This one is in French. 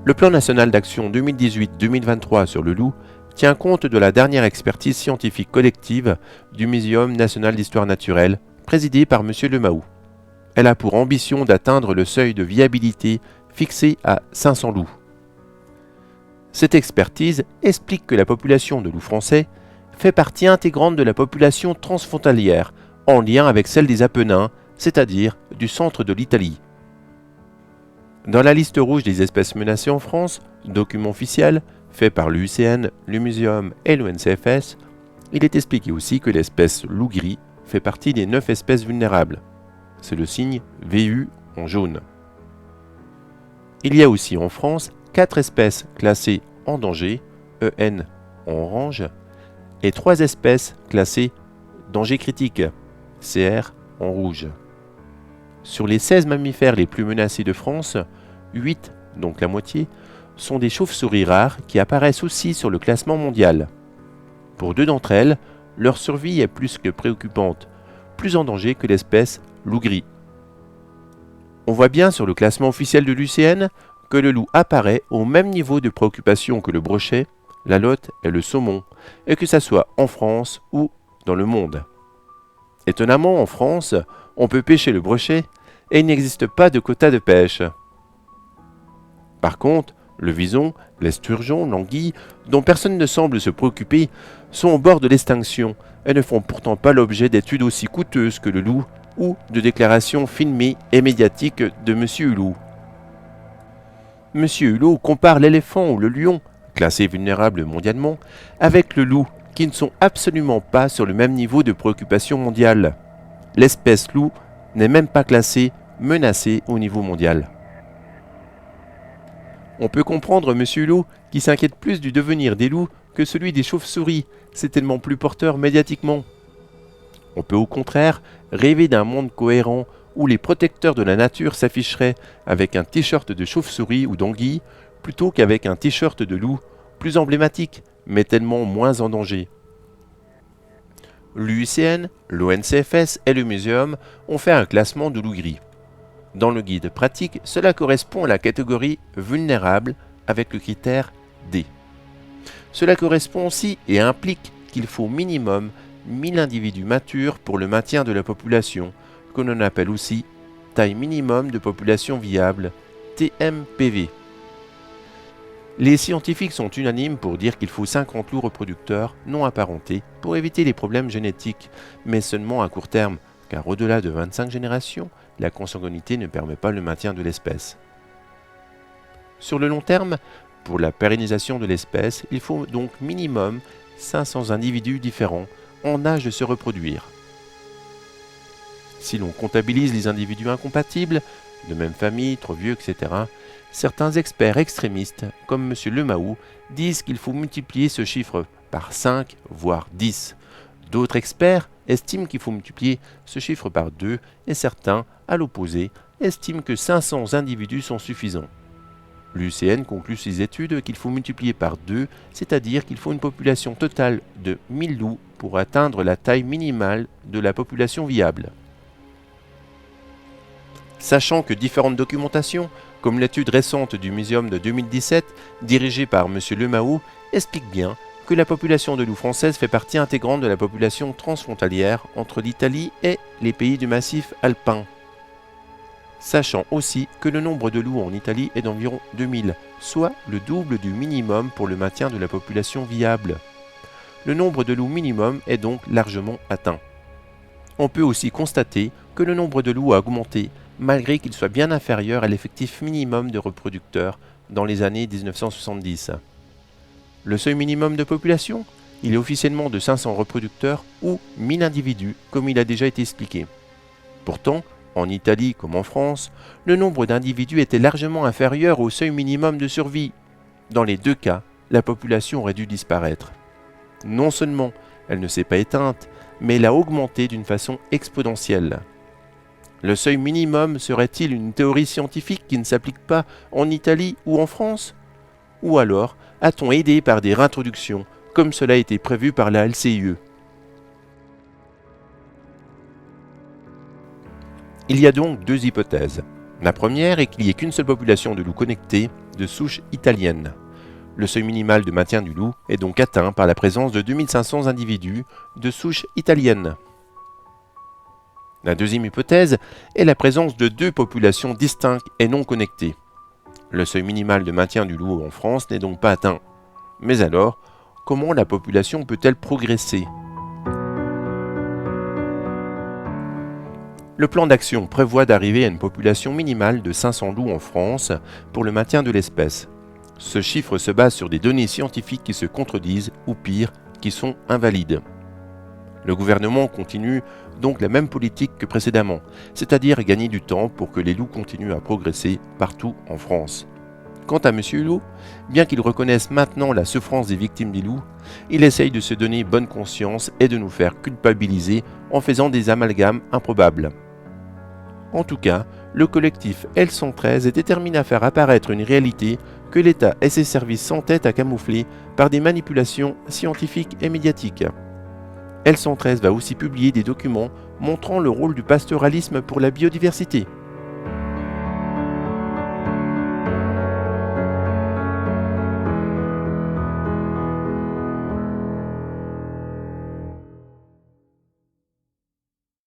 Le plan national d'action 2018-2023 sur le loup tient compte de la dernière expertise scientifique collective du Muséum national d'histoire naturelle, présidé par M. Lemahou. Elle a pour ambition d'atteindre le seuil de viabilité fixé à 500 loups. Cette expertise explique que la population de loups français fait partie intégrante de la population transfrontalière, en lien avec celle des Apennins, c'est-à-dire du centre de l'Italie. Dans la liste rouge des espèces menacées en France, document officiel, fait par l'UICN, le Muséum et l'ONCFS, il est expliqué aussi que l'espèce loup gris fait partie des 9 espèces vulnérables. C'est le signe VU en jaune. Il y a aussi en France 4 espèces classées en danger, EN en orange, et 3 espèces classées danger critique, CR en rouge. Sur les 16 mammifères les plus menacés de France, 8, donc la moitié, sont des chauves-souris rares qui apparaissent aussi sur le classement mondial. Pour 2 d'entre elles, leur survie est plus que préoccupante, plus en danger que l'espèce loup gris. On voit bien sur le classement officiel de l'UICN que le loup apparaît au même niveau de préoccupation que le brochet, la lotte et le saumon, et que ça soit en France ou dans le monde. Étonnamment, en France, on peut pêcher le brochet et il n'existe pas de quota de pêche. Par contre, le vison, l'esturgeon, l'anguille, dont personne ne semble se préoccuper, sont au bord de l'extinction et ne font pourtant pas l'objet d'études aussi coûteuses que le loup ou de déclarations filmées et médiatiques de M. Hulot. M. Hulot compare l'éléphant ou le lion, classés vulnérables mondialement, avec le loup, qui ne sont absolument pas sur le même niveau de préoccupation mondiale. L'espèce loup n'est même pas classée menacée au niveau mondial. On peut comprendre M. Hulot qui s'inquiète plus du devenir des loups que celui des chauves-souris, c'est tellement plus porteur médiatiquement. On peut au contraire rêver d'un monde cohérent où les protecteurs de la nature s'afficheraient avec un t-shirt de chauve-souris ou d'anguille plutôt qu'avec un t-shirt de loup, plus emblématique, mais tellement moins en danger. L'UICN, l'ONCFS et le Muséum ont fait un classement de loup gris. Dans le guide pratique, cela correspond à la catégorie vulnérable avec le critère D. Cela correspond aussi et implique qu'il faut minimum 1000 individus matures pour le maintien de la population, que l'on appelle aussi taille minimum de population viable, TMPV. Les scientifiques sont unanimes pour dire qu'il faut 50 loups reproducteurs non apparentés pour éviter les problèmes génétiques, mais seulement à court terme, car au-delà de 25 générations, la consanguinité ne permet pas le maintien de l'espèce. Sur le long terme, pour la pérennisation de l'espèce, il faut donc minimum 500 individus différents en âge de se reproduire. Si l'on comptabilise les individus incompatibles, de même famille, trop vieux, etc., certains experts extrémistes, comme M. Lemahou, disent qu'il faut multiplier ce chiffre par 5, voire 10. D'autres experts estiment qu'il faut multiplier ce chiffre par 2 et certains, à l'opposé, estiment que 500 individus sont suffisants. L'UICN conclut ses études qu'il faut multiplier par 2, c'est-à-dire qu'il faut une population totale de 1000 loups pour atteindre la taille minimale de la population viable. Sachant que différentes documentations, comme l'étude récente du Muséum de 2017, dirigée par M. Lemahou, expliquent bien que la population de loups française fait partie intégrante de la population transfrontalière entre l'Italie et les pays du massif alpin. Sachant aussi que le nombre de loups en Italie est d'environ 2000, soit le double du minimum pour le maintien de la population viable. Le nombre de loups minimum est donc largement atteint. On peut aussi constater que le nombre de loups a augmenté, malgré qu'il soit bien inférieur à l'effectif minimum de reproducteurs dans les années 1970. Le seuil minimum de population, il est officiellement de 500 reproducteurs ou 1000 individus, comme il a déjà été expliqué. Pourtant, en Italie comme en France, le nombre d'individus était largement inférieur au seuil minimum de survie. Dans les deux cas, la population aurait dû disparaître. Non seulement elle ne s'est pas éteinte, mais elle a augmenté d'une façon exponentielle. Le seuil minimum serait-il une théorie scientifique qui ne s'applique pas en Italie ou en France? Ou alors a-t-on aidé par des réintroductions, comme cela a été prévu par la LCIE? Il y a donc deux hypothèses. La première est qu'il n'y ait qu'une seule population de loups connectés de souche italienne. Le seuil minimal de maintien du loup est donc atteint par la présence de 2500 individus de souche italienne. La deuxième hypothèse est la présence de deux populations distinctes et non connectées. Le seuil minimal de maintien du loup en France n'est donc pas atteint. Mais alors, comment la population peut-elle progresser ? Le plan d'action prévoit d'arriver à une population minimale de 500 loups en France pour le maintien de l'espèce. Ce chiffre se base sur des données scientifiques qui se contredisent, ou pire, qui sont invalides. Le gouvernement continue donc la même politique que précédemment, c'est-à-dire gagner du temps pour que les loups continuent à progresser partout en France. Quant à M. Hulot, bien qu'il reconnaisse maintenant la souffrance des victimes des loups, il essaye de se donner bonne conscience et de nous faire culpabiliser en faisant des amalgames improbables. En tout cas, le collectif L113 est déterminé à faire apparaître une réalité que l'État et ses services s'entêtent à camoufler par des manipulations scientifiques et médiatiques. L113 va aussi publier des documents montrant le rôle du pastoralisme pour la biodiversité.